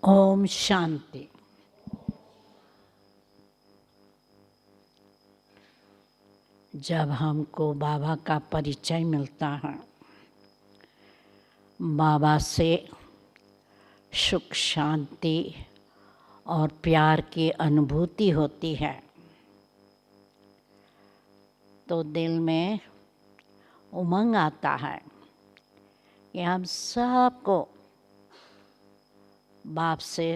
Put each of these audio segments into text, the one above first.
ओम शांति। जब हमको बाबा का परिचय मिलता है, बाबा से सुख, शांति और प्यार की अनुभूति होती है, तो दिल में उमंग आता है कि हम सबको बाप से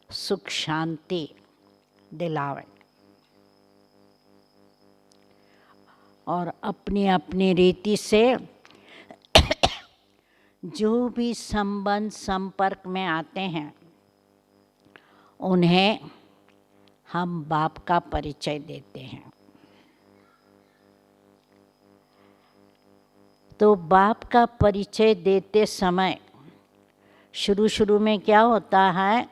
सुख शांति दिलावें और अपनी अपनी रीति से जो भी संबंध संपर्क में आते हैं उन्हें हम बाप का परिचय देते हैं। तो बाप का परिचय देते समय शुरू में क्या होता है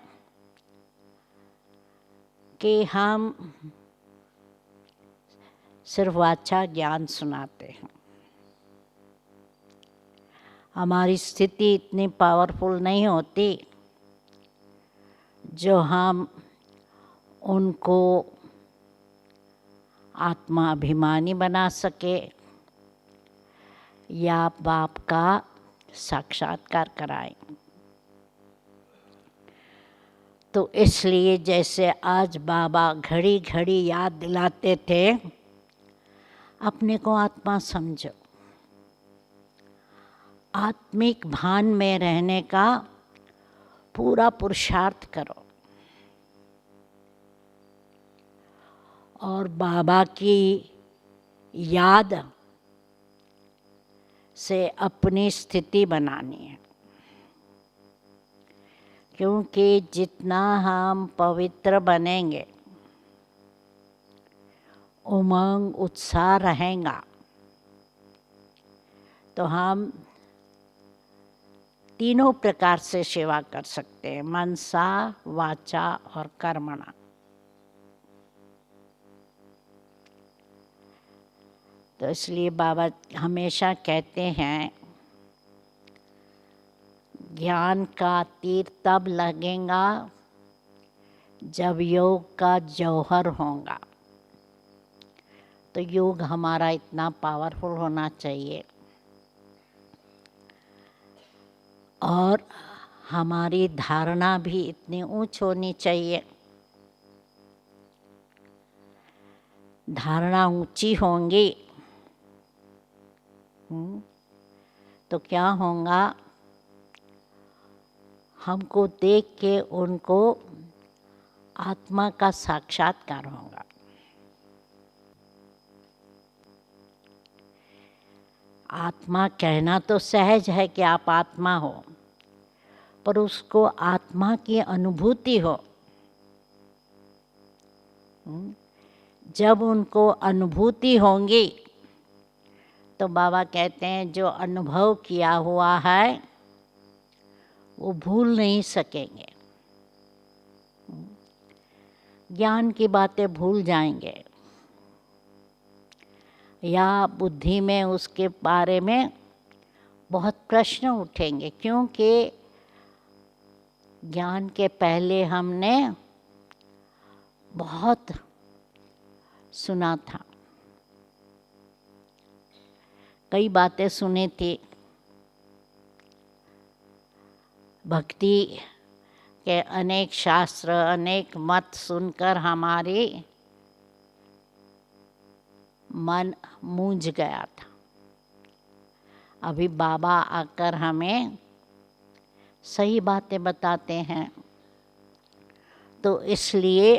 कि हम सिर्फ वाचा ज्ञान सुनाते हैं। हमारी स्थिति इतनी पावरफुल नहीं होती जो हम उनको आत्मा अभिमानी बना सके या बाप का साक्षात्कार कराएं। तो इसलिए जैसे आज बाबा घड़ी घड़ी याद दिलाते थे, अपने को आत्मा समझो, आत्मिक भान में रहने का पूरा पुरुषार्थ करो और बाबा की याद से अपनी स्थिति बनानी है। क्योंकि जितना हम पवित्र बनेंगे, उमंग उत्साह रहेगा, तो हम तीनों प्रकार से सेवा कर सकते हैं, मनसा, वाचा और कर्मणा। तो इसलिए बाबा हमेशा कहते हैं, ज्ञान का तीर तब लगेगा जब योग का जौहर होगा। तो योग हमारा इतना पावरफुल होना चाहिए और हमारी धारणा भी इतनी ऊंच होनी चाहिए। धारणा ऊंची होंगी तो क्या होगा, हमको देख के उनको आत्मा का साक्षात्कार होगा। आत्मा कहना तो सहज है कि आप आत्मा हो, पर उसको आत्मा की अनुभूति हो। जब उनको अनुभूति होंगी तो बाबा कहते हैं जो अनुभव किया हुआ है वो भूल नहीं सकेंगे। ज्ञान की बातें भूल जाएंगे या बुद्धि में उसके बारे में बहुत प्रश्न उठेंगे, क्योंकि ज्ञान के पहले हमने बहुत सुना था, कई बातें सुनी थी। भक्ति के अनेक शास्त्र, अनेक मत सुनकर हमारी मन मूंझ गया था। अभी बाबा आकर हमें सही बातें बताते हैं, तो इसलिए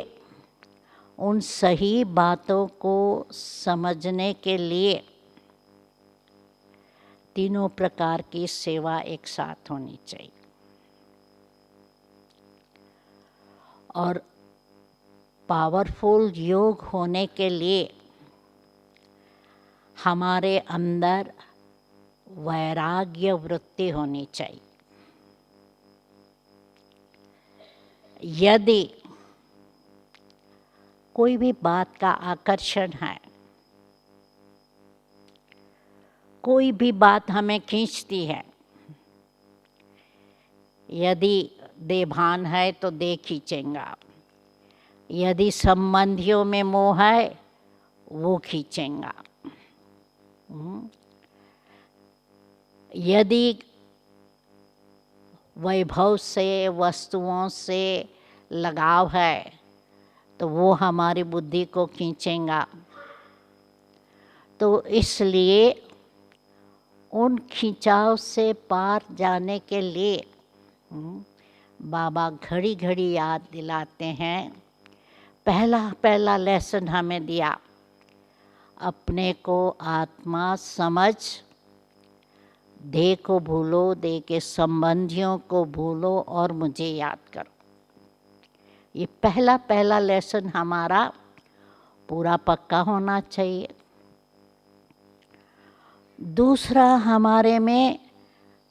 उन सही बातों को समझने के लिए तीनों प्रकार की सेवा एक साथ होनी चाहिए। और पावरफुल योग होने के लिए हमारे अंदर वैराग्य वृत्ति होनी चाहिए। यदि कोई भी बात का आकर्षण है, कोई भी बात हमें खींचती है, यदि देह भान है तो देह खींचेगा, यदि संबंधियों में मोह है वो खींचेगा। यदि वैभव से, वस्तुओं से लगाव है तो वो हमारी बुद्धि को खींचेगा। तो इसलिए उन खिंचाव से पार जाने के लिए बाबा घड़ी घड़ी याद दिलाते हैं। पहला लेसन हमें दिया, अपने को आत्मा समझ, देह को भूलो, देह के संबंधियों को भूलो और मुझे याद करो। ये पहला लेसन हमारा पूरा पक्का होना चाहिए। दूसरा, हमारे में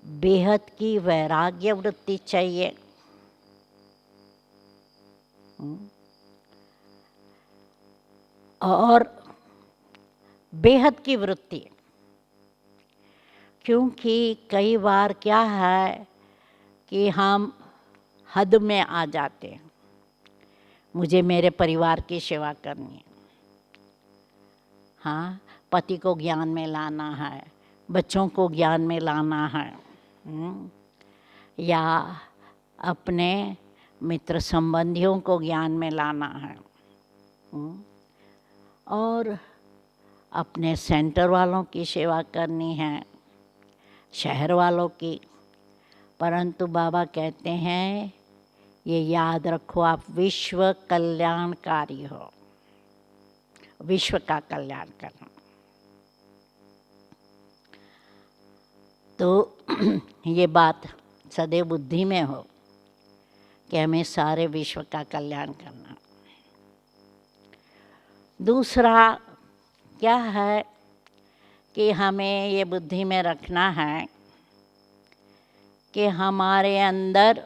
बेहद की वैराग्य वृत्ति चाहिए। और बेहद की वृत्ति, क्योंकि कई बार क्या है कि हम हद में आ जाते हैं। मुझे मेरे परिवार की सेवा करनी है, हाँ, पति को ज्ञान में लाना है, बच्चों को ज्ञान में लाना है, या अपने मित्र संबंधियों को ज्ञान में लाना है, और अपने सेंटर वालों की सेवा करनी है, शहर वालों की। परंतु बाबा कहते हैं ये याद रखो, आप विश्व कल्याणकारी हो, विश्व का कल्याण करना। तो ये बात सदैव बुद्धि में हो कि हमें सारे विश्व का कल्याण करना। दूसरा क्या है कि हमें ये बुद्धि में रखना है कि हमारे अंदर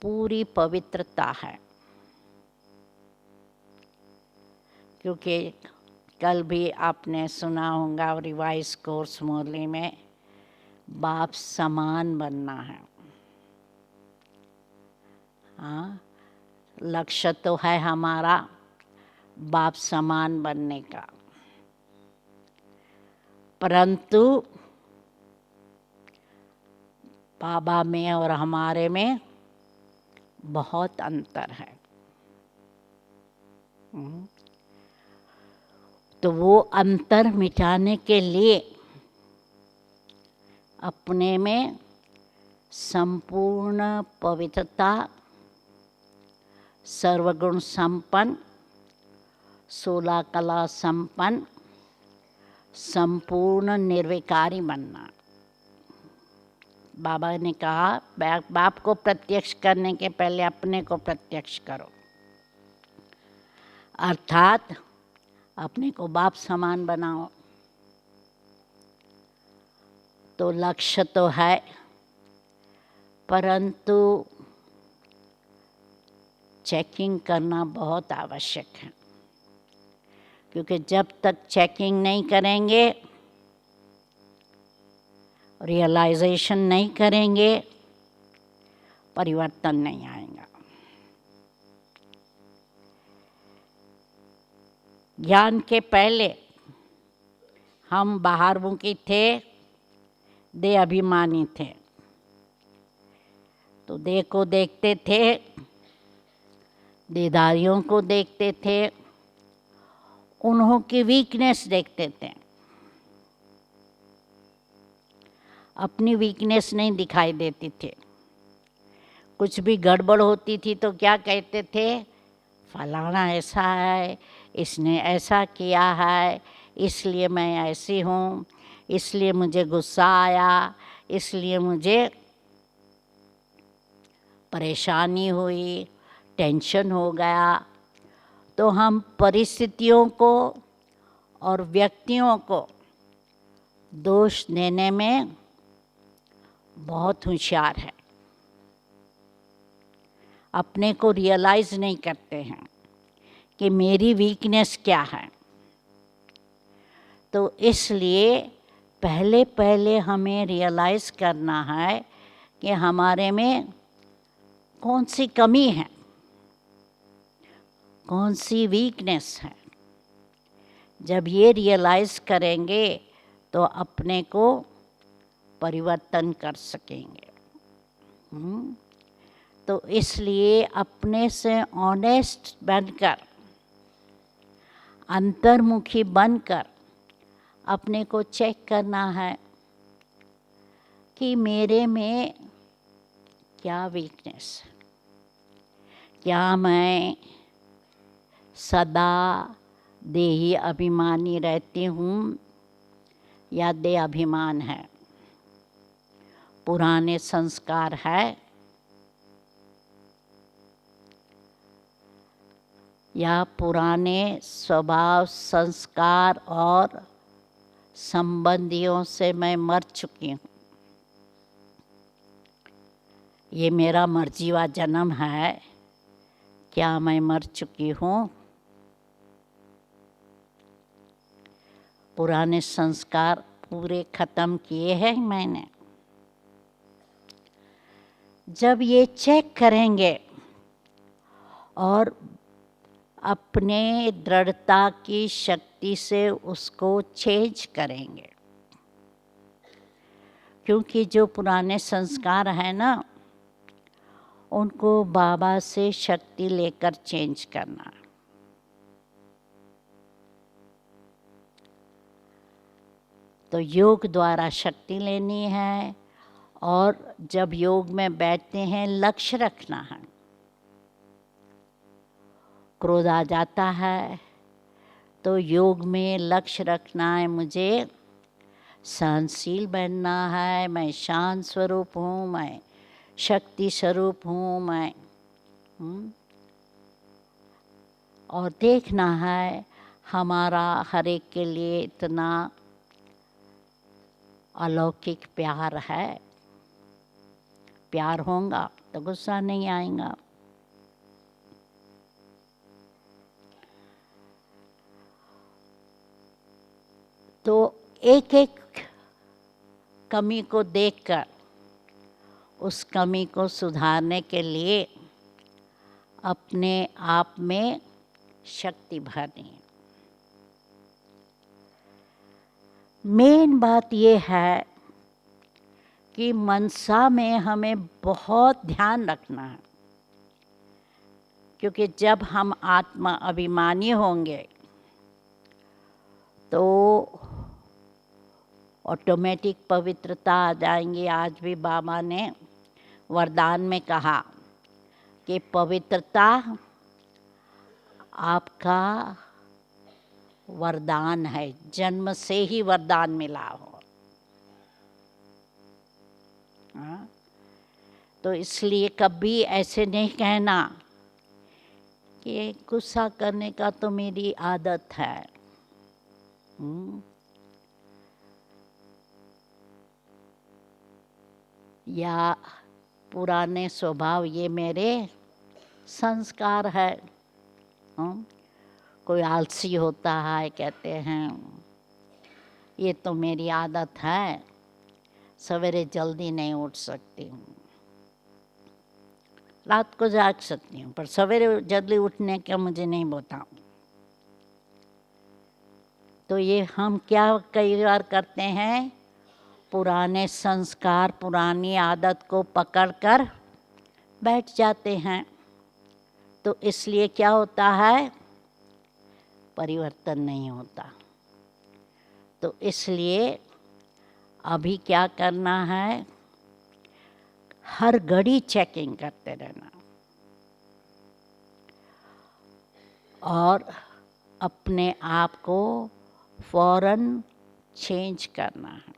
पूरी पवित्रता है। क्योंकि कल भी आपने सुना होगा रिवाइज कोर्स मुरली में, बाप समान बनना है। हाँ, लक्ष्य तो है हमारा बाप समान बनने का, परंतु बाबा में और हमारे में बहुत अंतर है। तो वो अंतर मिटाने के लिए अपने में संपूर्ण पवित्रता, सर्वगुण संपन्न, 16 कला संपन्न, संपूर्ण निर्विकारी बनना। बाबा ने कहा बाप को प्रत्यक्ष करने के पहले अपने को प्रत्यक्ष करो, अर्थात अपने को बाप समान बनाओ। तो लक्ष्य तो है, परंतु चेकिंग करना बहुत आवश्यक है। क्योंकि जब तक चेकिंग नहीं करेंगे, रियलाइजेशन नहीं करेंगे, परिवर्तन नहीं आएगा। ज्ञान के पहले हम बाहरमुखी थे, देह अभिमानी थे। तो देह को देखते थे, देहधारियों को देखते थे, उन्हों की वीकनेस देखते थे, अपनी वीकनेस नहीं दिखाई देती थी। कुछ भी गड़बड़ होती थी तो क्या कहते थे, फलाना ऐसा है, इसने ऐसा किया है, इसलिए मैं ऐसी हूँ, इसलिए मुझे गुस्सा आया, इसलिए मुझे परेशानी हुई, टेंशन हो गया। तो हम परिस्थितियों को और व्यक्तियों को दोष देने में बहुत होशियार है। अपने को रियलाइज़ नहीं करते हैं कि मेरी वीकनेस क्या है। तो इसलिए पहले हमें रियलाइज़ करना है कि हमारे में कौन सी कमी है, कौन सी वीकनेस है। जब ये रियलाइज़ करेंगे तो अपने को परिवर्तन कर सकेंगे। तो इसलिए अपने से ऑनेस्ट बनकर, अंतर्मुखी बनकर अपने को चेक करना है कि मेरे में क्या वीकनेस है। क्या मैं सदा देही अभिमानी रहती हूँ या देह अभिमान है, पुराने संस्कार है या पुराने स्वभाव संस्कार और संबंधियों से मैं मर चुकी हूँ। ये मेरा मर्जीवा जन्म है, क्या मैं मर चुकी हूँ? पुराने संस्कार पूरे ख़त्म किए हैं मैंने। जब ये चेक करेंगे और अपने दृढ़ता की शक्ति से उसको चेंज करेंगे, क्योंकि जो पुराने संस्कार है ना, उनको बाबा से शक्ति लेकर चेंज करना। तो योग द्वारा शक्ति लेनी है, और जब योग में बैठते हैं लक्ष्य रखना है। क्रोध आ जाता है तो योग में लक्ष्य रखना है, मुझे सहनशील बनना है, मैं शांत स्वरूप हूँ, मैं शक्ति स्वरूप हूँ, मैं और देखना है हमारा हर एक के लिए इतना अलौकिक प्यार है। प्यार होगा तो गुस्सा नहीं आएगा। तो एक एक कमी को देखकर उस कमी को सुधारने के लिए अपने आप में शक्ति भरनी है। मेन बात ये है कि मनसा में हमें बहुत ध्यान रखना है, क्योंकि जब हम आत्मा अभिमानी होंगे तो ऑटोमेटिक पवित्रता आ जाएंगी। आज भी बाबा ने वरदान में कहा कि पवित्रता आपका वरदान है, जन्म से ही वरदान मिला हो। तो इसलिए कभी ऐसे नहीं कहना कि गुस्सा करने का तो मेरी आदत है। या पुराने स्वभाव, ये मेरे संस्कार है। कोई आलसी होता है, कहते हैं ये तो मेरी आदत है, सवेरे जल्दी नहीं उठ सकती हूँ, रात को जाग सकती हूँ पर सवेरे जल्दी उठने का मुझे नहीं बताऊँ। तो ये हम क्या कई बार करते हैं, पुराने संस्कार, पुरानी आदत को पकड़कर बैठ जाते हैं। तो इसलिए क्या होता है, परिवर्तन नहीं होता। तो इसलिए अभी क्या करना है, हर घड़ी चेकिंग करते रहना और अपने आप को फौरन चेंज करना है।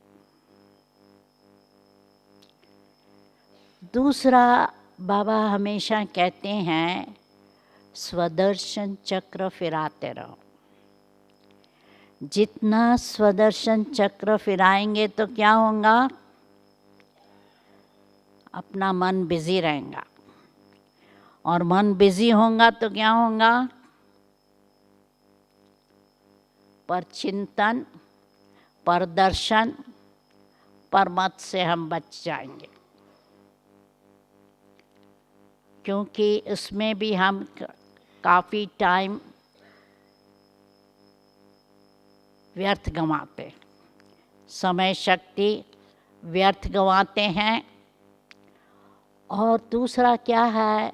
दूसरा, बाबा हमेशा कहते हैं स्वदर्शन चक्र फिराते रहो। जितना स्वदर्शन चक्र फिराएंगे तो क्या होगा, अपना मन बिजी रहेगा, और मन बिजी होगा तो क्या होगा, पर चिंतन, पर दर्शन, पर मत से हम बच जाएंगे। क्योंकि इसमें भी हम काफ़ी टाइम व्यर्थ गंवाते, समय शक्ति व्यर्थ गंवाते हैं। और दूसरा क्या है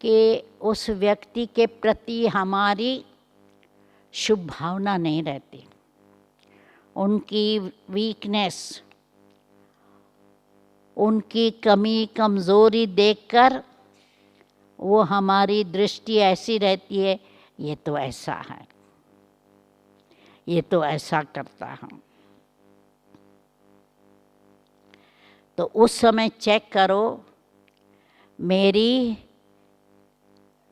कि उस व्यक्ति के प्रति हमारी शुभ भावना नहीं रहती, उनकी वीकनेस, उनकी कमी कमज़ोरी देखकर वो हमारी दृष्टि ऐसी रहती है, ये तो ऐसा है, ये तो ऐसा करता है। तो उस समय चेक करो, मेरी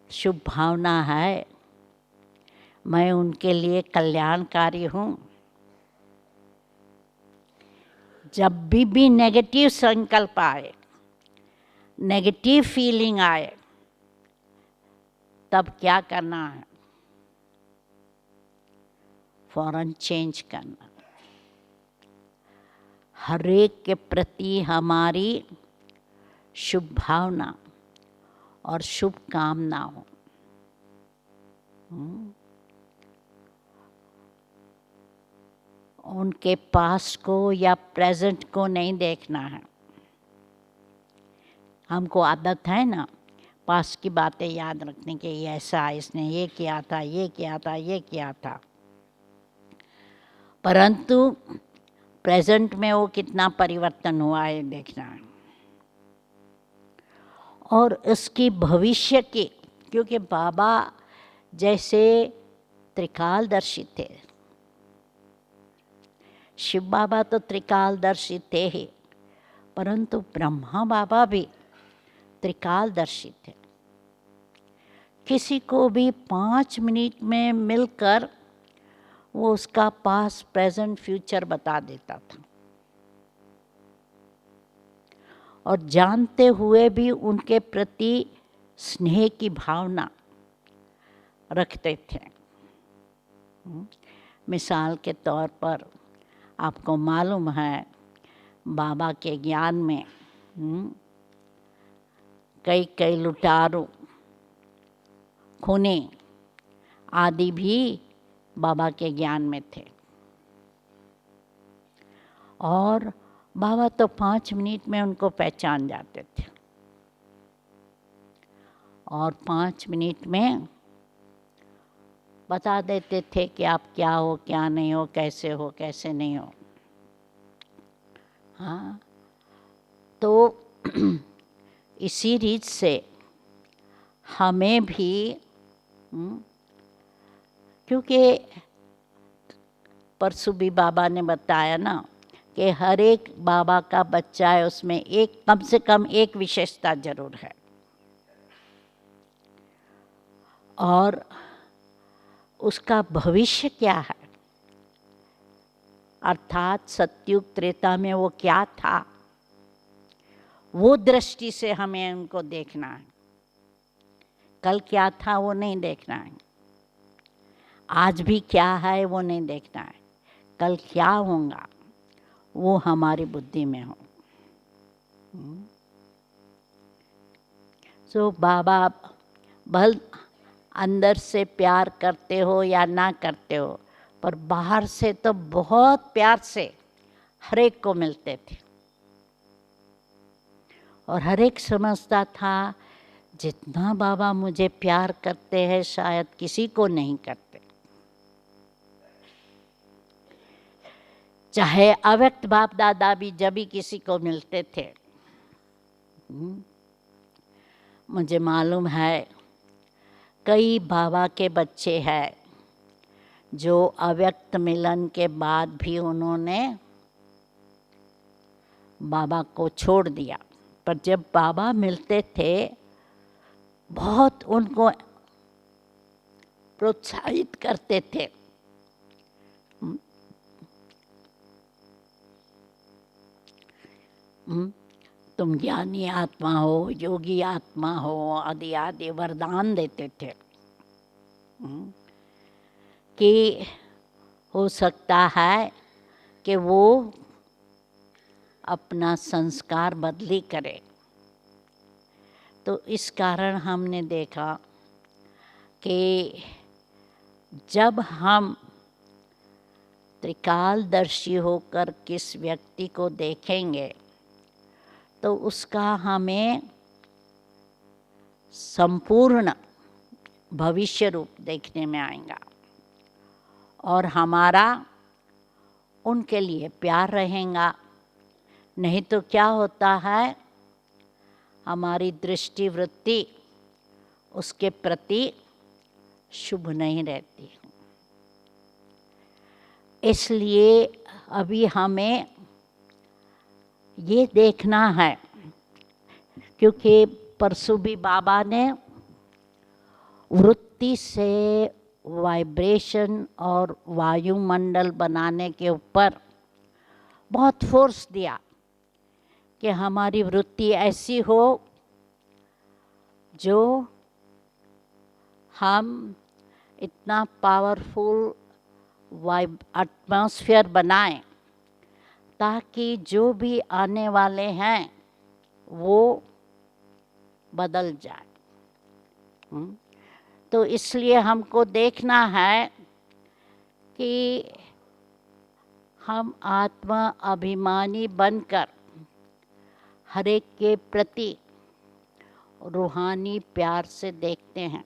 शुभ भावना है, मैं उनके लिए कल्याणकारी हूँ। जब भी नेगेटिव संकल्प आए, नेगेटिव फीलिंग आए, तब क्या करना है? फौरन चेंज करना। हर एक के प्रति हमारी शुभ भावना और शुभ कामना हो। उनके पास्ट को या प्रेजेंट को नहीं देखना है। हमको आदत है ना पास्ट की बातें याद रखने की, ये ऐसा, इसने ये किया था, ये किया था, ये किया था, परंतु प्रेजेंट में वो कितना परिवर्तन हुआ है देखना है। और इसकी भविष्य की, क्योंकि बाबा जैसे त्रिकालदर्शी थे, शिव बाबा तो त्रिकालदर्शी थे ही, परंतु ब्रह्मा बाबा भी त्रिकालदर्शी थे। किसी को भी 5 मिनट में मिलकर वो उसका पास्ट प्रेजेंट फ्यूचर बता देता था, और जानते हुए भी उनके प्रति स्नेह की भावना रखते थे। मिसाल के तौर पर आपको मालूम है, बाबा के ज्ञान में कई लुटारू, खूनी आदि भी बाबा के ज्ञान में थे, और बाबा तो 5 मिनट में उनको पहचान जाते थे, और 5 मिनट में बता देते थे कि आप क्या हो, क्या नहीं हो, कैसे नहीं हो। हाँ, तो इसी रीत से हमें भी, क्योंकि परसों भी बाबा ने बताया ना कि हर एक बाबा का बच्चा है, उसमें एक कम से कम एक विशेषता जरूर है, और उसका भविष्य क्या है, अर्थात सतयुग त्रेता में वो क्या था, वो दृष्टि से हमें उनको देखना है। कल क्या था वो नहीं देखना है, आज भी क्या है वो नहीं देखना है, कल क्या होगा वो हमारी बुद्धि में हो। सो बाबा भल अंदर से प्यार करते हो या ना करते हो, पर बाहर से तो बहुत प्यार से हर एक को मिलते थे, और हर एक समझता था जितना बाबा मुझे प्यार करते हैं शायद किसी को नहीं करते। चाहे अव्यक्त बाप दादा भी जब भी किसी को मिलते थे, मुझे मालूम है कई बाबा के बच्चे हैं जो अव्यक्त मिलन के बाद भी उन्होंने बाबा को छोड़ दिया, पर जब बाबा मिलते थे बहुत उनको प्रोत्साहित करते थे। तुम ज्ञानी आत्मा हो, योगी आत्मा हो, आदि आदि वरदान देते थे कि हो सकता है कि वो अपना संस्कार बदली करे। तो इस कारण हमने देखा कि जब हम त्रिकालदर्शी होकर किस व्यक्ति को देखेंगे तो उसका हमें संपूर्ण भविष्य रूप देखने में आएगा और हमारा उनके लिए प्यार रहेगा। नहीं तो क्या होता है, हमारी दृष्टि वृत्ति उसके प्रति शुभ नहीं रहती। इसलिए अभी हमें ये देखना है, क्योंकि परसों भी बाबा ने वृत्ति से वाइब्रेशन और वायुमंडल बनाने के ऊपर बहुत फोर्स दिया कि हमारी वृत्ति ऐसी हो जो हम इतना पावरफुल एटमॉस्फेयर बनाएं ताकि जो भी आने वाले हैं वो बदल जाए। तो इसलिए हमको देखना है कि हम आत्मा अभिमानी बनकर हर एक के प्रति रूहानी प्यार से देखते हैं।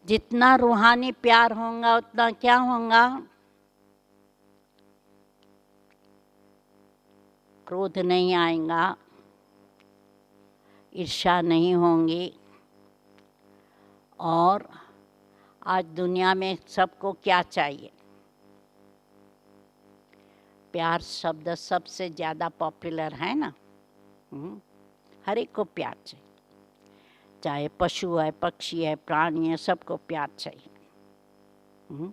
जितना रूहानी प्यार होगा उतना क्या होगा, क्रोध नहीं आएगा, ईर्ष्या नहीं होंगी। और आज दुनिया में सबको क्या चाहिए, प्यार शब्द सबसे ज़्यादा पॉपुलर है ना। हर एक को प्यार चाहिए, चाहे पशु है, पक्षी है, प्राणी है, सबको प्यार चाहिए।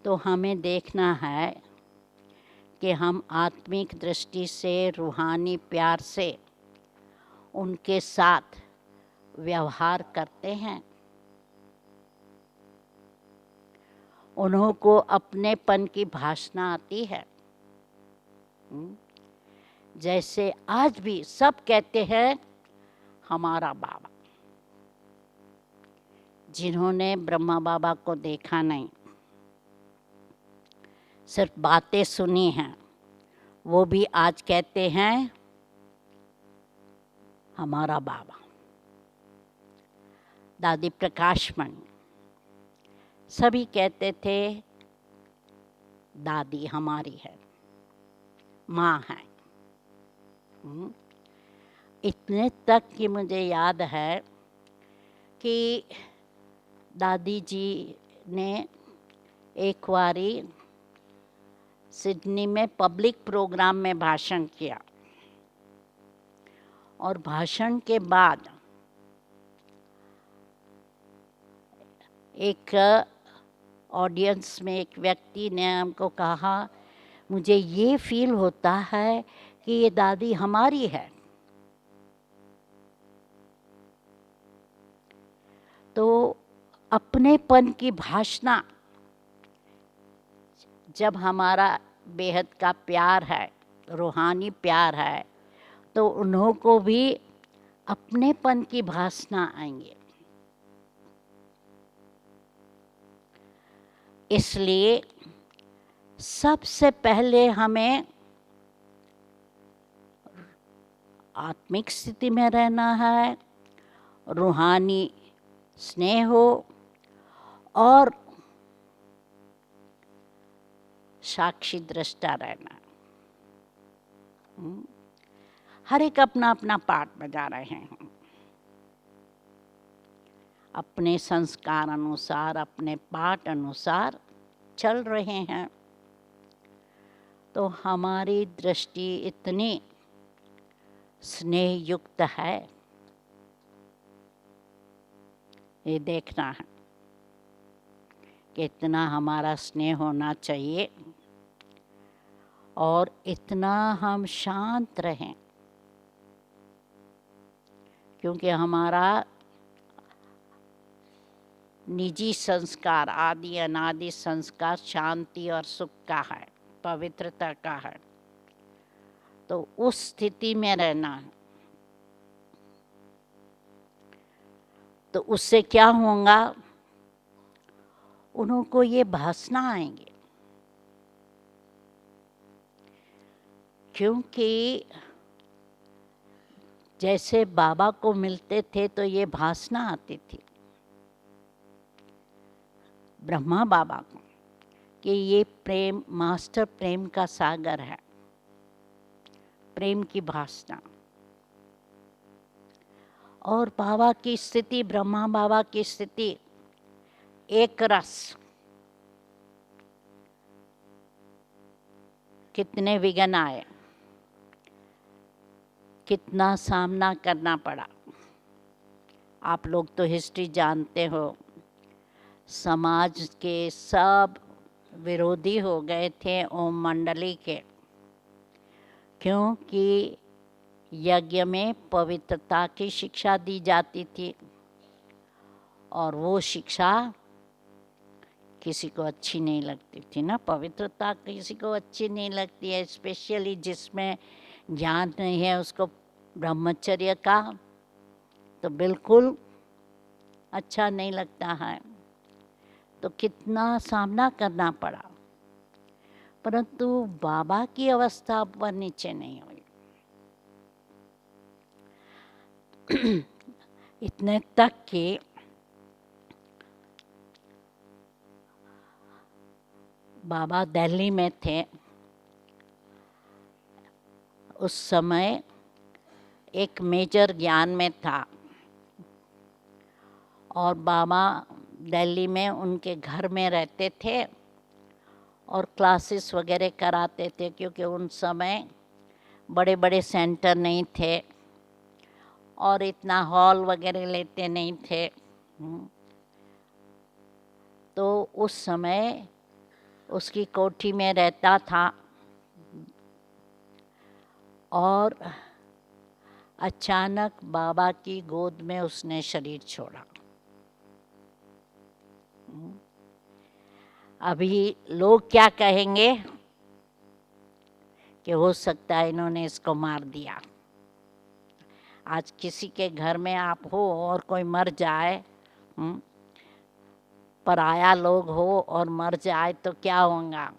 तो हमें देखना है कि हम आत्मिक दृष्टि से रूहानी प्यार से उनके साथ व्यवहार करते हैं। उन्हों को अपनेपन की भाषा आती है। जैसे आज भी सब कहते हैं हमारा बाबा, जिन्होंने ब्रह्मा बाबा को देखा नहीं, सिर्फ बातें सुनी हैं, वो भी आज कहते हैं हमारा बाबा। दादी प्रकाशमणि सभी कहते थे दादी हमारी है, माँ है। इतने तक कि मुझे याद है कि दादी जी ने एक बारी सिडनी में पब्लिक प्रोग्राम में भाषण किया और भाषण के बाद एक ऑडियंस में एक व्यक्ति ने हमको कहा, मुझे ये फील होता है कि ये दादी हमारी है। तो अपनेपन की भाषा, जब हमारा बेहद का प्यार है, रूहानी प्यार है, तो उन्हों को भी अपनेपन की भाषा आएंगे। इसलिए सबसे पहले हमें आत्मिक स्थिति में रहना है, रूहानी स्नेह हो और साक्षी दृष्टा रहना। हर एक अपना अपना पार्ट बजा रहे हैं, अपने संस्कार अनुसार, अपने पाठ अनुसार चल रहे हैं। तो हमारी दृष्टि इतनी स्नेह युक्त है, ये देखना है कि इतना हमारा स्नेह होना चाहिए और इतना हम शांत रहें, क्योंकि हमारा निजी संस्कार, आदि अनादि संस्कार शांति और सुख का है, पवित्रता का है। तो उस स्थिति में रहना है। तो उससे क्या होगा, उनको ये भासना आएंगे, क्योंकि जैसे बाबा को मिलते थे तो ये भासना आती थी ब्रह्मा बाबा को कि ये प्रेम, मास्टर प्रेम का सागर है, प्रेम की भासना। और बाबा की स्थिति, ब्रह्मा बाबा की स्थिति एक रस, कितने विघ्न आए, कितना सामना करना पड़ा। आप लोग तो हिस्ट्री जानते हो, समाज के सब विरोधी हो गए थे ओम मंडली के, क्योंकि यज्ञ में पवित्रता की शिक्षा दी जाती थी और वो शिक्षा किसी को अच्छी नहीं लगती थी ना। पवित्रता किसी को अच्छी नहीं लगती है, स्पेशली जिसमें ज्ञान नहीं है उसको ब्रह्मचर्य का तो बिल्कुल अच्छा नहीं लगता है। तो कितना सामना करना पड़ा, परंतु बाबा की अवस्था पर नीचे नहीं हुई। इतने तक कि बाबा दिल्ली में थे उस समय, एक मेजर ज्ञान में था और बाबा दिल्ली में उनके घर में रहते थे और क्लासेस वगैरह कराते थे, क्योंकि उन समय बड़े बड़े सेंटर नहीं थे और इतना हॉल वगैरह लेते नहीं थे। तो उस समय उसकी कोठी में रहता था और अचानक बाबा की गोद में उसने शरीर छोड़ा। अभी लोग क्या कहेंगे कि हो सकता है इन्होंने इसको मार दिया। आज किसी के घर में आप हो और कोई मर जाए, पराया लोग हो और मर जाए तो क्या होगा,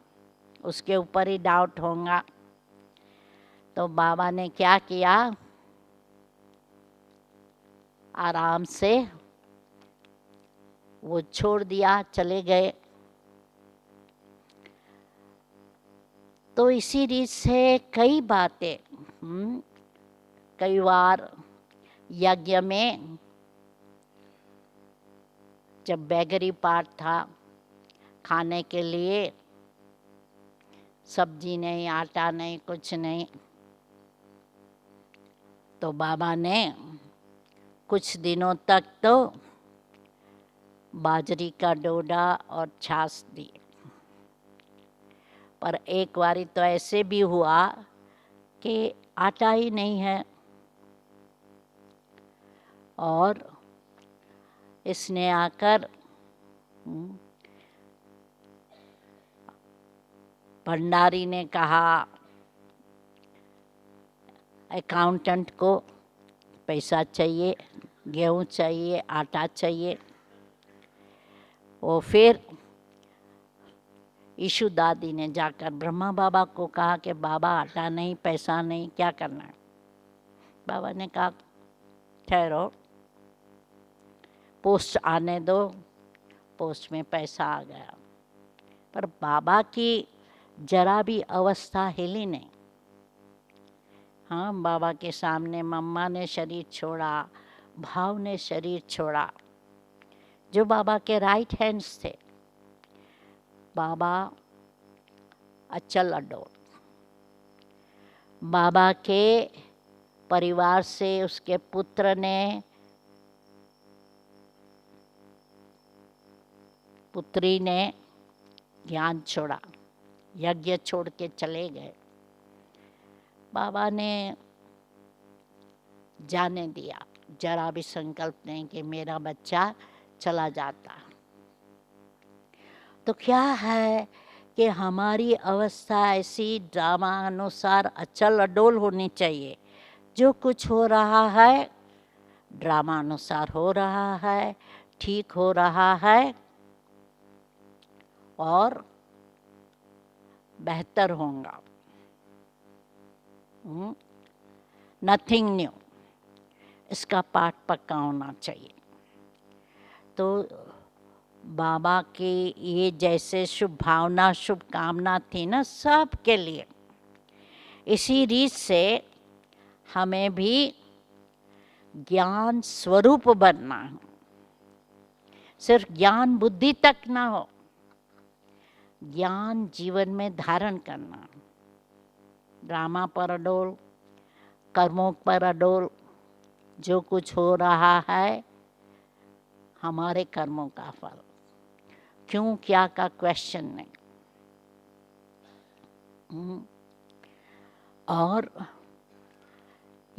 उसके ऊपर ही डाउट होगा। तो बाबा ने क्या किया, आराम से वो छोड़ दिया, चले गए। तो इसी रीत से कई बातें, कई बार यज्ञ में जब बैगरी पाठ था, खाने के लिए सब्जी नहीं, आटा नहीं, कुछ नहीं, तो बाबा ने कुछ दिनों तक तो बाजरी का डोडा और छाछ दी। पर एक बारी तो ऐसे भी हुआ कि आटा ही नहीं है और इसने आकर भंडारी ने कहा अकाउंटेंट को, पैसा चाहिए, गेहूँ चाहिए, आटा चाहिए। वो फिर ईशु दादी ने जाकर ब्रह्मा बाबा को कहा कि बाबा आटा नहीं, पैसा नहीं, क्या करना है। बाबा ने कहा ठहरो, पोस्ट आने दो। पोस्ट में पैसा आ गया, पर बाबा की जरा भी अवस्था हिली नहीं। हाँ, बाबा के सामने मम्मा ने शरीर छोड़ा, भाव ने शरीर छोड़ा, जो बाबा के राइट हैंड्स थे। बाबा अचल अडोल, बाबा के परिवार से उसके पुत्र ने, पुत्री ने ज्ञान छोड़ा, यज्ञ छोड़ के चले गए। बाबा ने जाने दिया, जरा भी संकल्प नहीं कि मेरा बच्चा चला जाता। तो क्या है कि हमारी अवस्था ऐसी ड्रामा अनुसार अचल अडोल होनी चाहिए। जो कुछ हो रहा है ड्रामा अनुसार हो रहा है, ठीक हो रहा है और बेहतर होगा। नथिंग न्यू, इसका पाठ पक्का होना चाहिए। तो बाबा की ये जैसे शुभ भावना, शुभकामना थी ना सबके लिए, इसी रीत से हमें भी ज्ञान स्वरूप बनना है। सिर्फ ज्ञान बुद्धि तक ना हो, ज्ञान जीवन में धारण करना। ड्रामा पर अडोल, कर्मों पर अडोल, जो कुछ हो रहा है हमारे कर्मों का फल, क्यों क्या का क्वेश्चन नहीं। और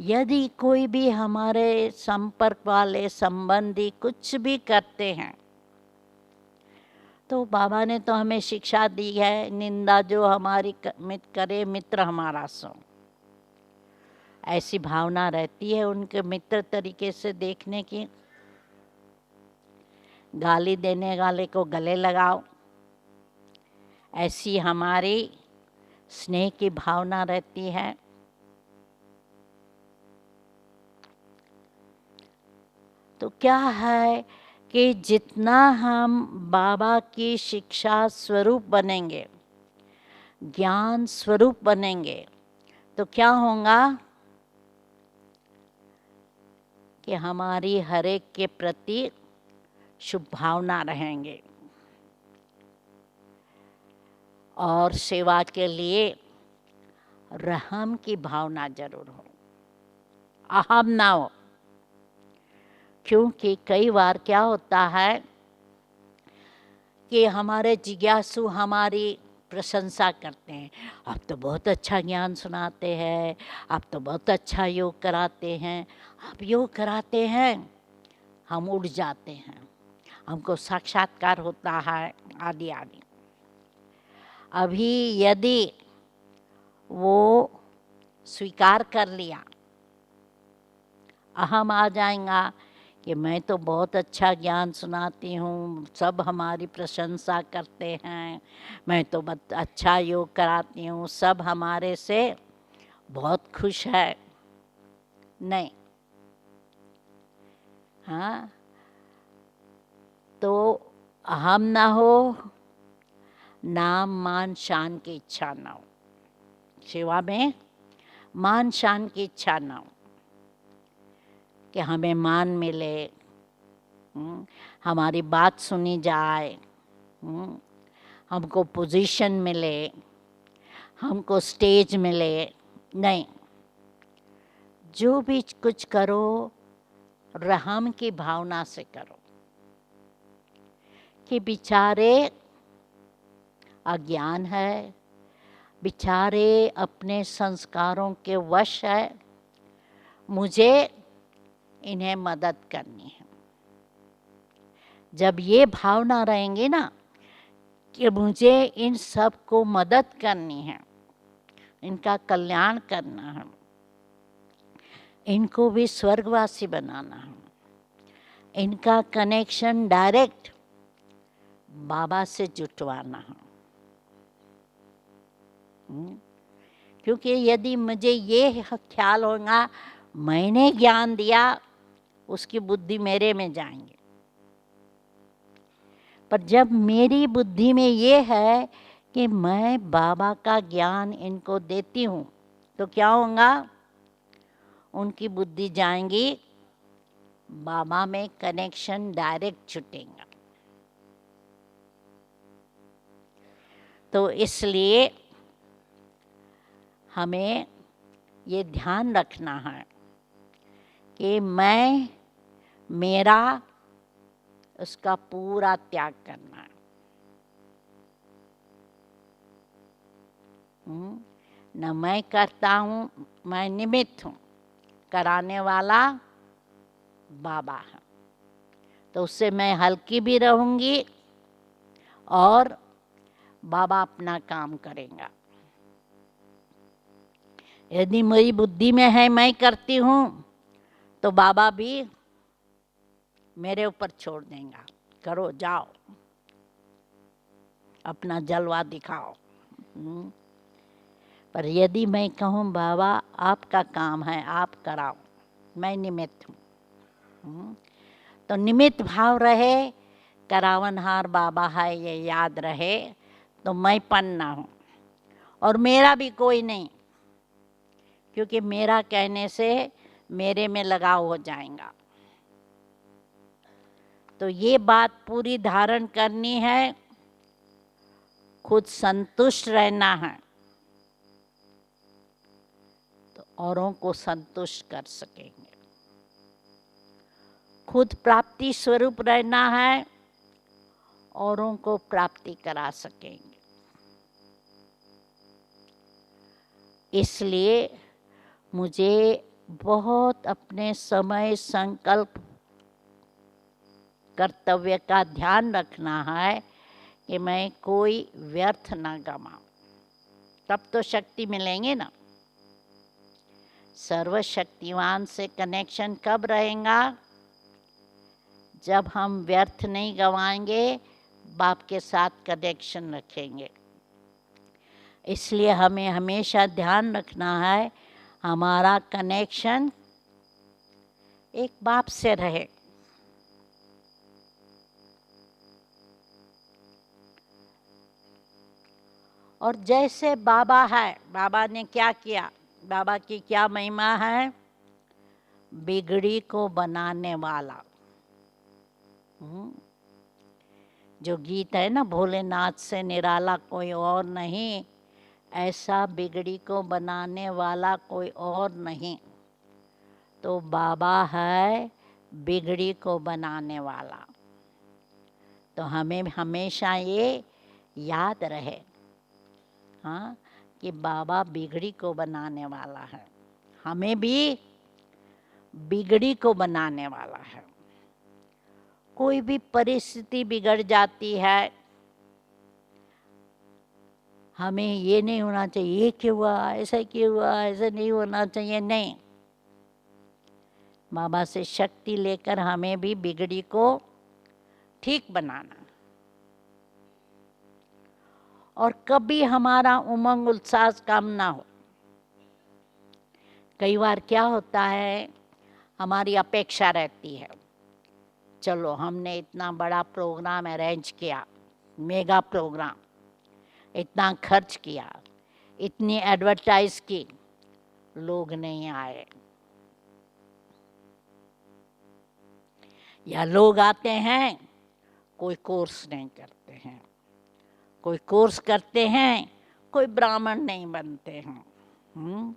यदि कोई भी हमारे संपर्क वाले संबंधी कुछ भी करते हैं तो बाबा ने तो हमें शिक्षा दी है, निंदा जो हमारी करे मित्र हमारा सो। ऐसी भावना रहती है उनके मित्र तरीके से देखने की। गाली देने वाले को गले लगाओ, ऐसी हमारी स्नेह की भावना रहती है। तो क्या है कि जितना हम बाबा की शिक्षा स्वरूप बनेंगे, ज्ञान स्वरूप बनेंगे, तो क्या होगा कि हमारी हर एक के प्रति शुभ भावना रहेंगे और सेवा के लिए रहम की भावना जरूर हो, अहम ना हो। क्योंकि कई बार क्या होता है कि हमारे जिज्ञासु हमारी प्रशंसा करते हैं, आप तो बहुत अच्छा ज्ञान सुनाते हैं, आप तो बहुत अच्छा योग कराते हैं, आप योग कराते हैं, हम उड़ जाते हैं, हमको साक्षात्कार होता है, आदि आदि। अभी यदि वो स्वीकार कर लिया, अहम आ जाएगा कि मैं तो बहुत अच्छा ज्ञान सुनाती हूँ, सब हमारी प्रशंसा करते हैं, मैं तो बहुत अच्छा योग कराती हूँ, सब हमारे से बहुत खुश है। नहीं, हाँ, तो अहम ना हो, नाम मान शान की इच्छा ना हो, सेवा में मान शान की इच्छा ना हो कि हमें मान मिले, हमारी बात सुनी जाए, हमको पोजीशन मिले, हमको स्टेज मिले। नहीं, जो भी कुछ करो रहम की भावना से करो कि बेचारे अज्ञान है, बेचारे अपने संस्कारों के वश है, मुझे इन्हें मदद करनी है। जब ये भावना रहेंगी ना कि मुझे इन सब को मदद करनी है, इनका कल्याण करना है, इनको भी स्वर्गवासी बनाना है, इनका कनेक्शन डायरेक्ट बाबा से जुटवाना है। क्योंकि यदि मुझे ये ख्याल होगा मैंने ज्ञान दिया, उसकी बुद्धि मेरे में जाएंगे। पर जब मेरी बुद्धि में ये है कि मैं बाबा का ज्ञान इनको देती हूँ, तो क्या होगा, उनकी बुद्धि जाएंगी, बाबा में कनेक्शन डायरेक्ट छूटेगा। तो इसलिए हमें ये ध्यान रखना है कि मैं, मेरा, उसका पूरा त्याग करना है। न मैं करता हूँ, मैं निमित्त हूँ, कराने वाला बाबा है। तो उससे मैं हल्की भी रहूँगी और बाबा अपना काम करेगा। यदि मेरी बुद्धि में है मैं करती हूँ, तो बाबा भी मेरे ऊपर छोड़ देगा, करो जाओ, अपना जलवा दिखाओ। पर यदि मैं कहूँ बाबा आपका काम है, आप कराओ, मैं निमित्त हूँ, तो निमित्त भाव रहे, करावनहार बाबा है ये याद रहे, तो मैं पन्ना हूँ और मेरा भी कोई नहीं, क्योंकि मेरा कहने से मेरे में लगाव हो जाएगा। तो ये बात पूरी धारण करनी है, खुद संतुष्ट रहना है, तो औरों को संतुष्ट कर सकेंगे। खुद प्राप्ति स्वरूप रहना है, औरों को प्राप्ति करा सकेंगे। इसलिए मुझे बहुत अपने समय संकल्प कर्तव्य का ध्यान रखना है कि मैं कोई व्यर्थ ना गवाऊं, तब तो शक्ति मिलेंगे ना। सर्वशक्तिवान से कनेक्शन कब रहेगा? जब हम व्यर्थ नहीं गवाएंगे, बाप के साथ कनेक्शन रखेंगे। इसलिए हमें हमेशा ध्यान रखना है हमारा कनेक्शन एक बाप से रहे। और जैसे बाबा है, बाबा ने क्या किया, बाबा की क्या महिमा है? बिगड़ी को बनाने वाला। जो गीत है ना, भोलेनाथ से निराला कोई और नहीं, ऐसा बिगड़ी को बनाने वाला कोई और नहीं। तो बाबा है बिगड़ी को बनाने वाला। तो हमें हमेशा ये याद रहे, हाँ, कि बाबा बिगड़ी को बनाने वाला है, हमें भी बिगड़ी को बनाने वाला है। कोई भी परिस्थिति बिगड़ जाती है, हमें ये नहीं होना चाहिए, ये क्यों हुआ, ऐसा क्यों हुआ, ऐसा नहीं होना चाहिए, नहीं। बाबा से शक्ति लेकर हमें भी बिगड़ी को ठीक बनाना। और कभी हमारा उमंग उत्साह कम ना हो। कई बार क्या होता है, हमारी अपेक्षा रहती है, चलो हमने इतना बड़ा प्रोग्राम अरेंज किया, मेगा प्रोग्राम, इतना खर्च किया, इतनी एडवर्टाइज की, लोग नहीं आए, या लोग आते हैं कोई कोर्स नहीं करते हैं, कोई कोर्स करते हैं कोई ब्राह्मण नहीं बनते हैं।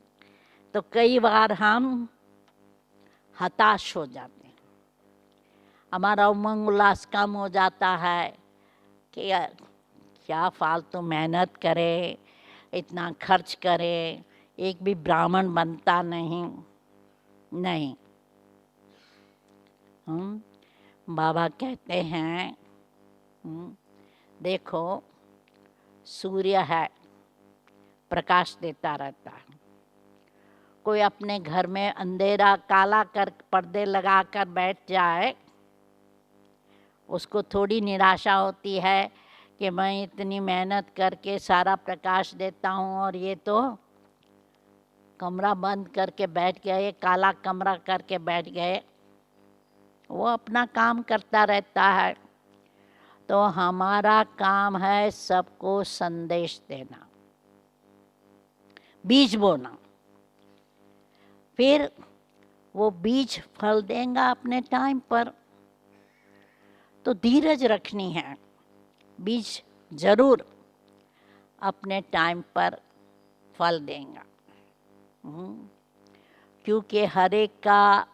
तो कई बार हम हताश हो जाते हैं, हमारा उमंग उल्लास कम हो जाता है कि क्या फालतू मेहनत करे, इतना खर्च करे, एक भी ब्राह्मण बनता नहीं। नहीं, बाबा कहते हैं, देखो सूर्य है, प्रकाश देता रहता है। कोई अपने घर में अंधेरा काला कर पर्दे लगा कर बैठ जाए, उसको थोड़ी निराशा होती है कि मैं इतनी मेहनत करके सारा प्रकाश देता हूँ और ये तो कमरा बंद करके बैठ गए, काला कमरा करके बैठ गए। वो अपना काम करता रहता है। तो हमारा काम है सबको संदेश देना, बीज बोना, फिर वो बीज फल देगा अपने टाइम पर। तो धीरज रखनी है, बीज जरूर अपने टाइम पर फल देगा। क्योंकि हर एक का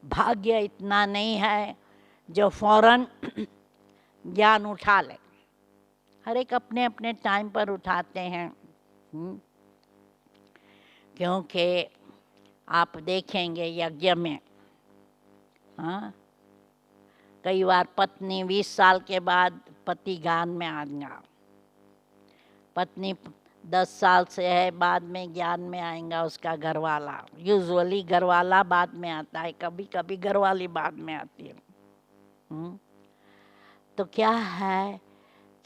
भाग्य इतना नहीं है जो फौरन ज्ञान उठा ले, हर एक अपने अपने टाइम पर उठाते हैं। क्योंकि आप देखेंगे यज्ञ में, हाँ, कई बार पत्नी 20 साल के बाद पति गान में आ गया, पत्नी 10 साल से है, बाद में ज्ञान में आएगा उसका घरवाला। यूजुअली घरवाला बाद में आता है, कभी कभी घरवाली बाद में आती है। तो क्या है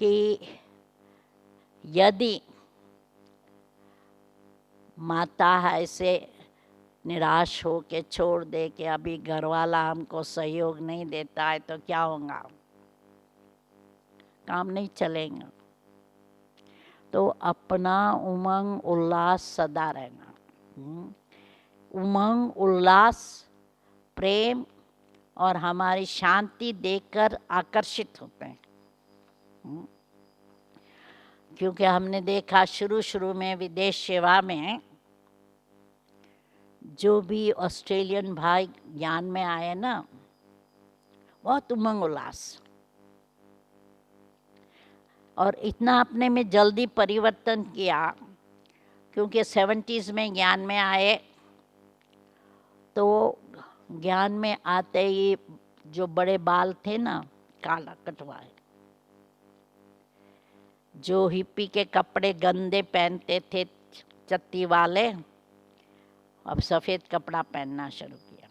कि यदि माता ऐसे निराश हो के छोड़ दे कि अभी घरवाला हमको सहयोग नहीं देता है, तो क्या होगा? काम नहीं चलेगा। तो अपना उमंग उल्लास सदा रहना। उमंग उल्लास प्रेम और हमारी शांति देखकर आकर्षित होते हैं। क्योंकि हमने देखा शुरू शुरू में विदेश सेवा में जो भी ऑस्ट्रेलियन भाई ज्ञान में आए ना, बहुत उमंग उल्लास, और इतना अपने में जल्दी परिवर्तन किया। क्योंकि 70s में ज्ञान में आए, तो ज्ञान में आते ही जो बड़े बाल थे ना, काला कटवाए, जो हिप्पी के कपड़े गंदे पहनते थे चत्ती वाले, अब सफ़ेद कपड़ा पहनना शुरू किया।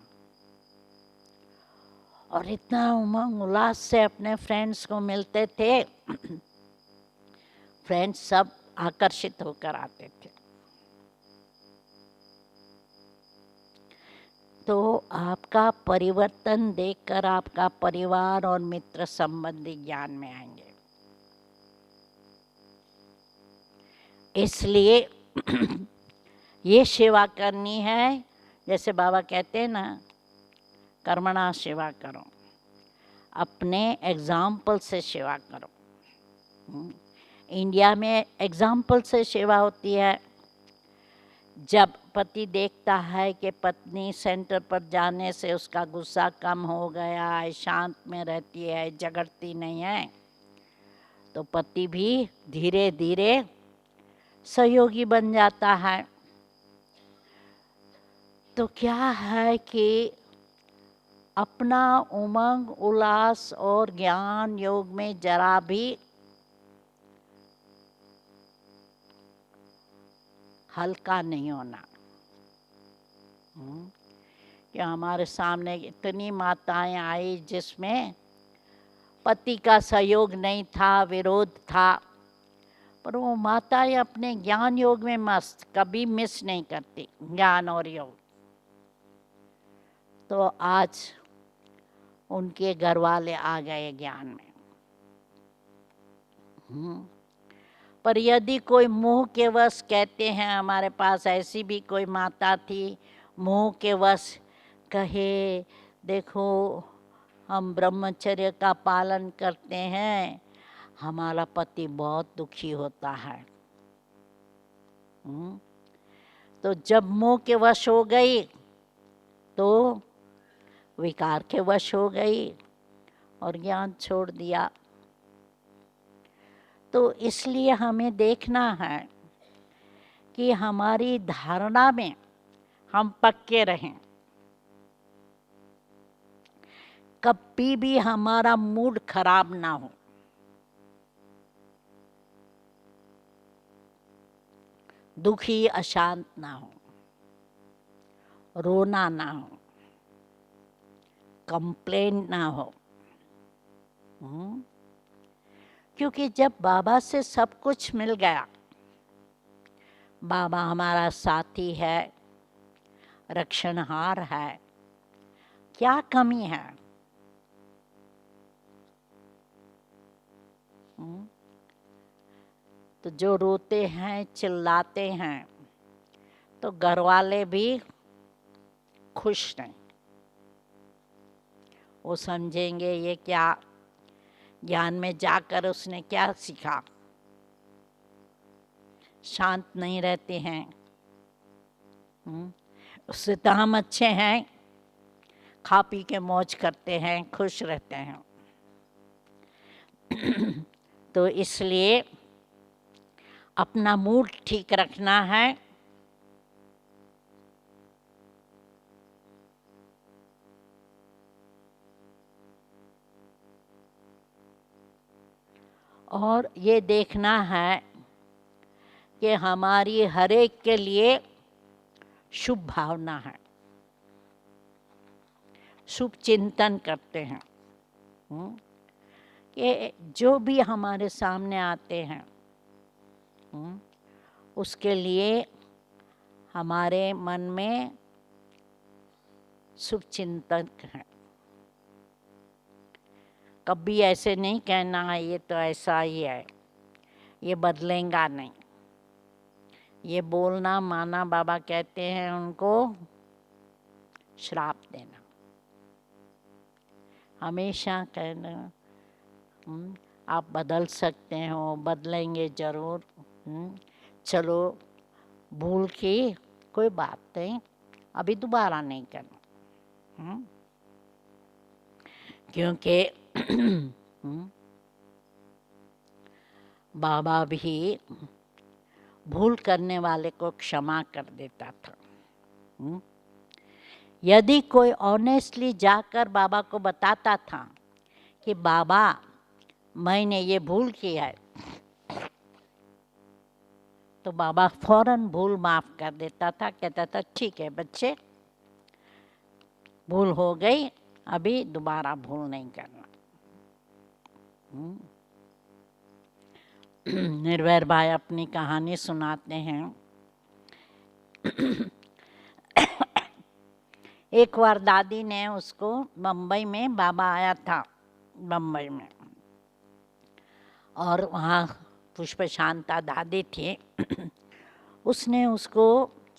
और इतना उमंग उल्लास से अपने फ्रेंड्स को मिलते थे। फ्रेंड्स सब आकर्षित होकर आते थे। तो आपका परिवर्तन देखकर आपका परिवार और मित्र संबंधी ज्ञान में आएंगे। इसलिए ये सेवा करनी है, जैसे बाबा कहते हैं ना, कर्मणा सेवा करो, अपने एग्जाम्पल से सेवा करो। इंडिया में एग्जाम्पल से सेवा होती है। जब पति देखता है कि पत्नी सेंटर पर जाने से उसका गुस्सा कम हो गया है, शांत में रहती है, झगड़ती नहीं है, तो पति भी धीरे धीरे सहयोगी बन जाता है। तो क्या है कि अपना उमंग उल्लास और ज्ञान योग में जरा भी हल्का नहीं होना। कि हमारे सामने इतनी माताएं आई जिसमें पति का सहयोग नहीं था, विरोध था, पर वो माताएं अपने ज्ञान योग में मस्त, कभी मिस नहीं करती ज्ञान और योग। तो आज उनके घर वाले आ गए ज्ञान में। पर यदि कोई मुंह के वश कहते हैं, हमारे पास ऐसी भी कोई माता थी, मुंह के वश कहे देखो हम ब्रह्मचर्य का पालन करते हैं, हमारा पति बहुत दुखी होता है। तो जब मुंह के वश हो गई तो विकार के वश हो गई और ज्ञान छोड़ दिया। तो इसलिए हमें देखना है कि हमारी धारणा में हम पक्के रहें, कभी भी हमारा मूड खराब ना हो, दुखी अशांत ना हो, रोना ना हो, कंप्लेन ना हो। क्योंकि जब बाबा से सब कुछ मिल गया, बाबा हमारा साथी है, रक्षणहार है, क्या कमी है? तो जो रोते हैं, चिल्लाते हैं, तो घर वाले भी खुश नहीं। वो समझेंगे ये क्या ज्ञान में जाकर उसने क्या सीखा, शांत नहीं रहते हैं। उससे तो हम अच्छे हैं, खा पी के मौज करते हैं, खुश रहते हैं। तो इसलिए अपना मूड ठीक रखना है। और ये देखना है कि हमारी हर एक के लिए शुभ भावना है, शुभ चिंतन करते हैं। कि जो भी हमारे सामने आते हैं उसके लिए हमारे मन में शुभ चिंतन है। कभी ऐसे नहीं कहना है ये तो ऐसा ही है, ये बदलेगा नहीं। ये बोलना माना बाबा कहते हैं उनको श्राप देना। हमेशा कहना आप बदल सकते हो, बदलेंगे जरूर। चलो भूल की कोई बात नहीं, अभी दोबारा नहीं करना। क्योंकि बाबा भी भूल करने वाले को क्षमा कर देता था। यदि कोई ऑनेस्टली जाकर बाबा को बताता था कि बाबा मैंने ये भूल की है, तो बाबा फौरन भूल माफ कर देता था। कहता था ठीक है बच्चे, भूल हो गई, अभी दोबारा भूल नहीं करना। निर्भय भाई अपनी कहानी सुनाते हैं। एक बार दादी ने उसको, बम्बई में बाबा आया था बम्बई में, और वहाँ पुष्प शांता दादी थी। उसने उसको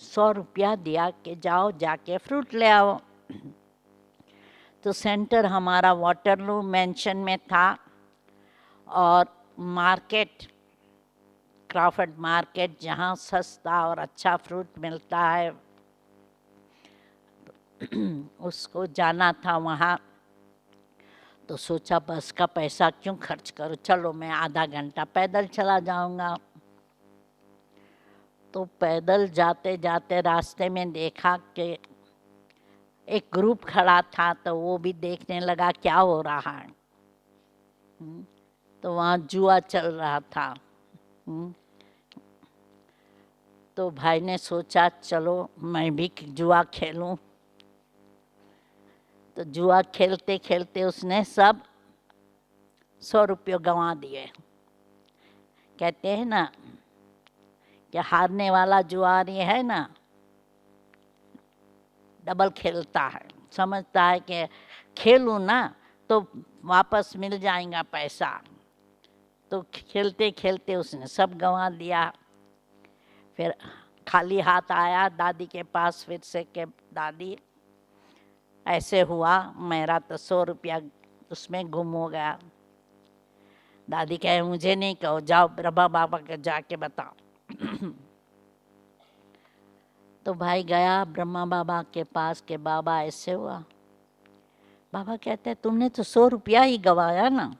100 रुपया दिया कि जाओ जाके फ्रूट ले आओ। तो सेंटर हमारा वाटरलू मेंशन में था, और मार्केट, क्राफर्ड मार्केट, जहाँ सस्ता और अच्छा फ्रूट मिलता है, उसको जाना था वहाँ। तो सोचा बस का पैसा क्यों खर्च करूँ, चलो मैं आधा घंटा पैदल चला जाऊँगा। तो पैदल जाते जाते रास्ते में देखा कि एक ग्रुप खड़ा था, तो वो भी देखने लगा क्या हो रहा है। तो वहाँ जुआ चल रहा था। तो भाई ने सोचा चलो मैं भी जुआ खेलूं। तो जुआ खेलते खेलते उसने सब 100 रुपये गंवा दिए। कहते हैं ना कि हारने वाला जुआरी है ना, डबल खेलता है, समझता है कि खेलूं ना तो वापस मिल जाएगा पैसा। तो खेलते खेलते उसने सब गंवा दिया। फिर खाली हाथ आया दादी के पास फिर से कि दादी ऐसे हुआ, मेरा तो 100 रुपया उसमें गुम हो गया। दादी कहे मुझे नहीं कहो, जाओ ब्रह्मा बाबा के जाके बताओ। तो भाई गया ब्रह्मा बाबा के पास के बाबा ऐसे हुआ। बाबा कहते हैं तुमने तो 100 रुपया ही गवाया ना,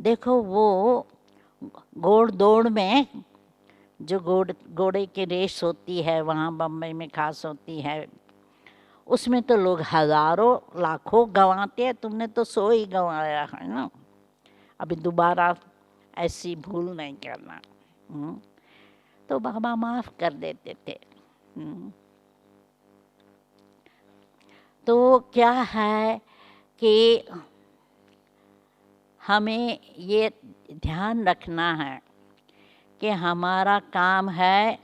देखो वो घोड़ दौड़ में जो घोड़े की रेस होती है वहाँ बम्बई में खास होती है, उसमें तो लोग हजारों लाखों गंवाते हैं, तुमने तो 100 ही गंवाया है ना, अभी दोबारा ऐसी भूल नहीं करना। तो बाबा माफ कर देते थे। तो क्या है कि हमें ये ध्यान रखना है कि हमारा काम है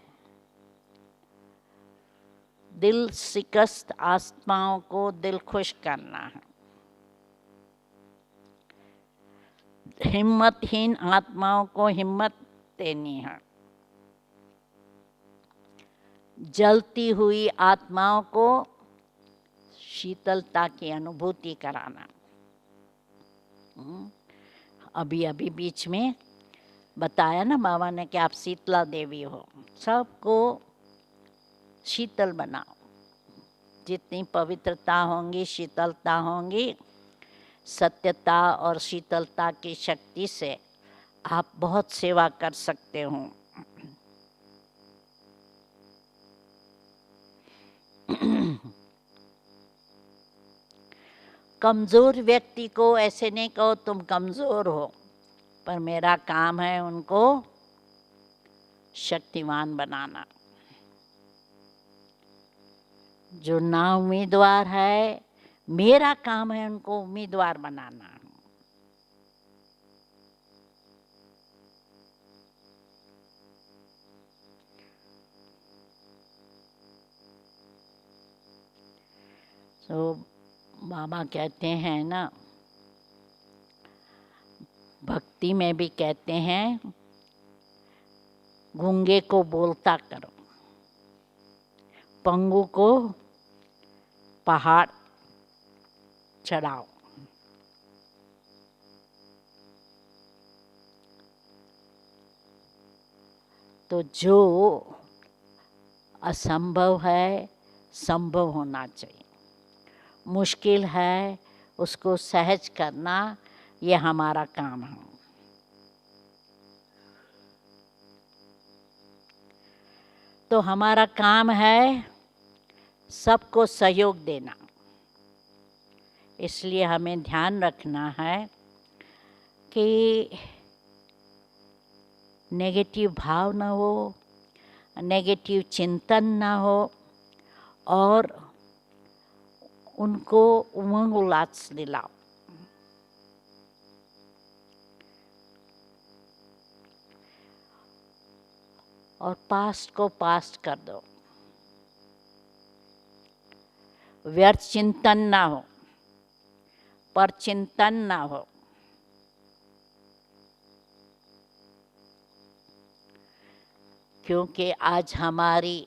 दिल शिकस्त आत्माओं को दिल खुश करना है, हिम्मतहीन आत्माओं को हिम्मत देनी है, जलती हुई आत्माओं को शीतलता की अनुभूति कराना। अभी अभी बीच में बताया ना बाबा ने कि आप शीतला देवी हो, सबको शीतल बनाओ। जितनी पवित्रता होंगी, शीतलता होंगी, सत्यता और शीतलता की शक्ति से आप बहुत सेवा कर सकते हो। कमज़ोर व्यक्ति को ऐसे नहीं कहो तुम कमज़ोर हो, पर मेरा काम है उनको शक्तिवान बनाना। जो ना उम्मीदवार है, मेरा काम है उनको उम्मीदवार बनाना। तो बाबा कहते हैं ना, भक्ति में भी कहते हैं, गूंगे को बोलता करो, पंगु को पहाड़ चढ़ाओ। तो जो असंभव है संभव होना चाहिए, मुश्किल है उसको सहज करना, ये हमारा काम है। तो हमारा काम है सबको सहयोग देना। इसलिए हमें ध्यान रखना है कि नेगेटिव भाव न हो, नेगेटिव चिंतन न हो, और उनको उमंग उल्लास दिलाओ। और पास्ट को पास्ट कर दो, व्यर्थ चिंतन ना हो, पर चिंतन ना हो। क्योंकि आज हमारी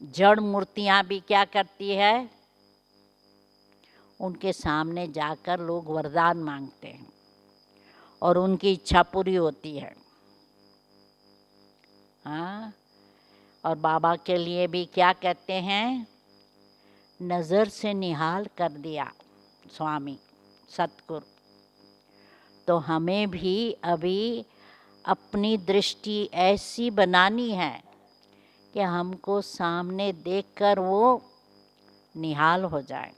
जड़ मूर्तियां भी क्या करती है, उनके सामने जाकर लोग वरदान मांगते हैं और उनकी इच्छा पूरी होती है। हाँ, और बाबा के लिए भी क्या कहते हैं, नज़र से निहाल कर दिया स्वामी सतगुरु। तो हमें भी अभी अपनी दृष्टि ऐसी बनानी है कि हमको सामने देखकर वो निहाल हो जाए।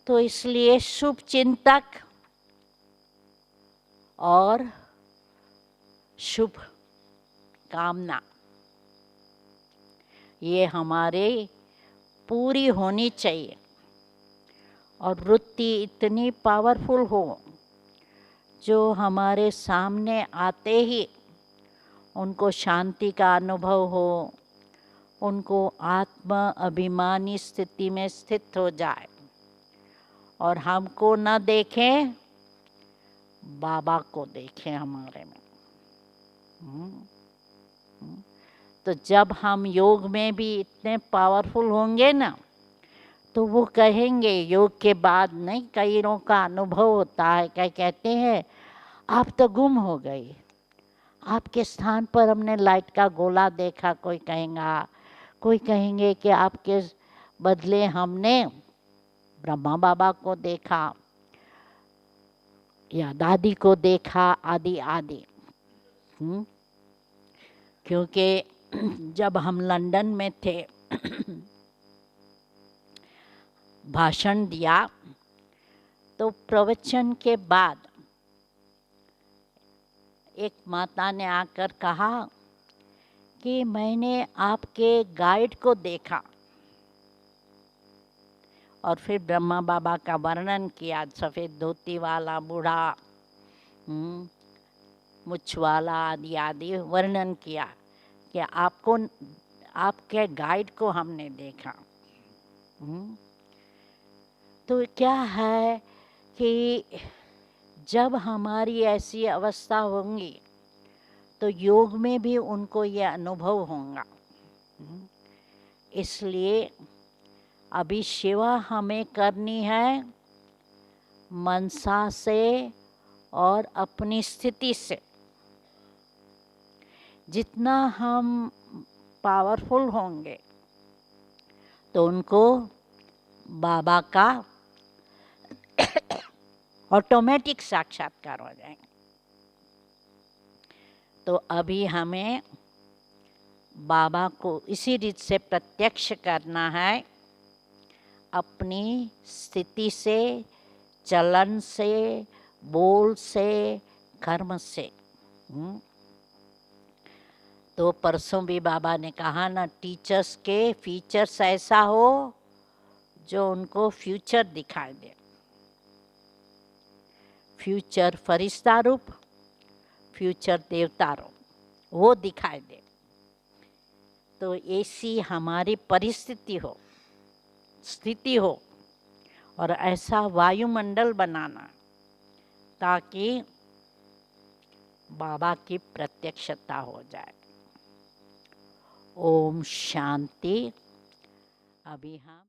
तो इसलिए शुभ चिंतक और शुभ कामना ये हमारे पूरी होनी चाहिए, और वृत्ति इतनी पावरफुल हो जो हमारे सामने आते ही उनको शांति का अनुभव हो, उनको आत्म अभिमानी स्थिति में स्थित हो जाए, और हमको न देखें, बाबा को देखें हमारे में। तो जब हम योग में भी इतने पावरफुल होंगे ना, तो वो कहेंगे, योग के बाद नहीं कईयों का अनुभव होता है, क्या कहते हैं, आप तो गुम हो गई, आपके स्थान पर हमने लाइट का गोला देखा। कोई कहेगा, कोई कहेंगे कि आपके बदले हमने ब्रह्मा बाबा को देखा या दादी को देखा, आदि आदि। क्योंकि जब हम लंदन में थे भाषण दिया, तो प्रवचन के बाद एक माता ने आकर कहा कि मैंने आपके गाइड को देखा, और फिर ब्रह्मा बाबा का वर्णन किया, सफ़ेद धोती वाला बूढ़ा, मुछ वाला, आदि आदि वर्णन किया कि आपको, आपके गाइड को हमने देखा। तो क्या है कि जब हमारी ऐसी अवस्था होंगी तो योग में भी उनको ये अनुभव होगा। इसलिए अभी सेवा हमें करनी है मनसा से और अपनी स्थिति से। जितना हम पावरफुल होंगे तो उनको बाबा का ऑटोमेटिक साक्षात्कार हो जाएंगे। तो अभी हमें बाबा को इसी रीत से प्रत्यक्ष करना है, अपनी स्थिति से चलन से, बोल से, कर्म से। तो परसों भी बाबा ने कहा ना, टीचर्स के फीचर्स ऐसा हो जो उनको फ्यूचर दिखाई दे। फ्यूचर फरिश्ता रूप, फ्यूचर देवता रूप, वो दिखाई दे। तो ऐसी हमारी परिस्थिति हो, स्थिति हो, और ऐसा वायुमंडल बनाना ताकि बाबा की प्रत्यक्षता हो जाए। ओम शांति। अभी हम